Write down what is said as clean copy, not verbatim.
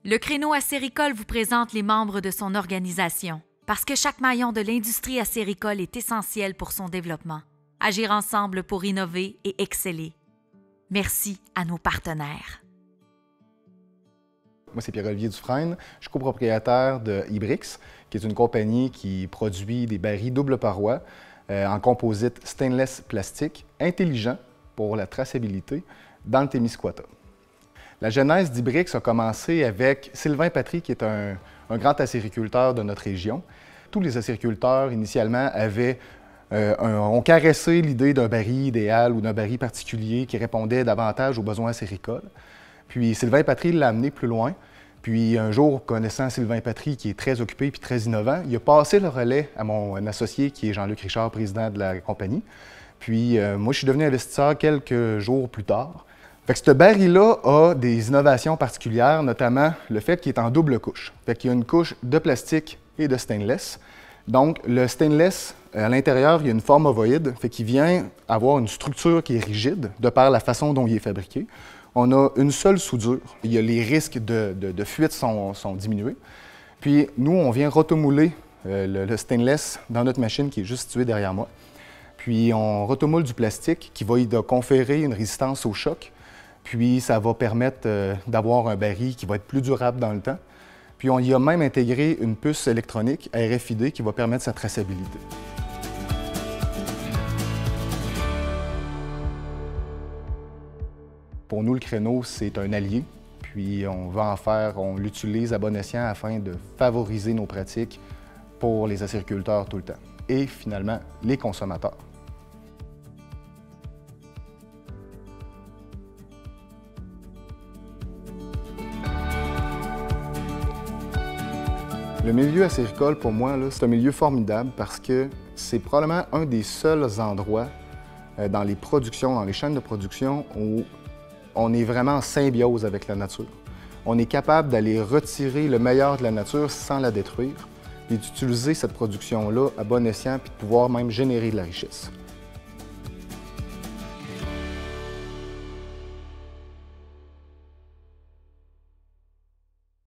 Le Créneau acéricole vous présente les membres de son organisation. Parce que chaque maillon de l'industrie acéricole est essentiel pour son développement. Agir ensemble pour innover et exceller. Merci à nos partenaires. Moi, c'est Pierre-Olivier Dufresne. Je suis copropriétaire de Ibrix, qui est une compagnie qui produit des barils double paroi en composite stainless plastique intelligent pour la traçabilité dans le Témiscouata. La genèse d'Ibrix a commencé avec Sylvain Patry, qui est un grand acériculteur de notre région. Tous les acériculteurs, initialement, ont caressé l'idée d'un baril idéal ou d'un baril particulier qui répondait davantage aux besoins acéricoles. Puis Sylvain Patry l'a amené plus loin. Puis un jour, connaissant Sylvain Patry, qui est très occupé et très innovant, il a passé le relais à mon associé, qui est Jean-Luc Richard, président de la compagnie. Puis moi, je suis devenu investisseur quelques jours plus tard. Fait que ce baril-là a des innovations particulières, notamment le fait qu'il est en double couche. Fait qu'il y a une couche de plastique et de stainless. Donc, le stainless, à l'intérieur, il y a une forme ovoïde, fait qu'il vient avoir une structure qui est rigide, de par la façon dont il est fabriqué. On a une seule soudure. Il y a les risques de fuite sont diminués. Puis, nous, on vient rotomouler le stainless dans notre machine qui est juste située derrière moi. Puis, on rotomoule du plastique qui va y conférer une résistance au choc. Puis, ça va permettre d'avoir un baril qui va être plus durable dans le temps. Puis, on y a même intégré une puce électronique RFID qui va permettre sa traçabilité. Pour nous, le Créneau, c'est un allié. Puis, on l'utilise à bon escient afin de favoriser nos pratiques pour les acériculteurs tout le temps. Et finalement, les consommateurs. Le milieu acéricole, pour moi, c'est un milieu formidable parce que c'est probablement un des seuls endroits dans les productions, dans les chaînes de production où on est vraiment en symbiose avec la nature. On est capable d'aller retirer le meilleur de la nature sans la détruire et d'utiliser cette production-là à bon escient puis de pouvoir même générer de la richesse.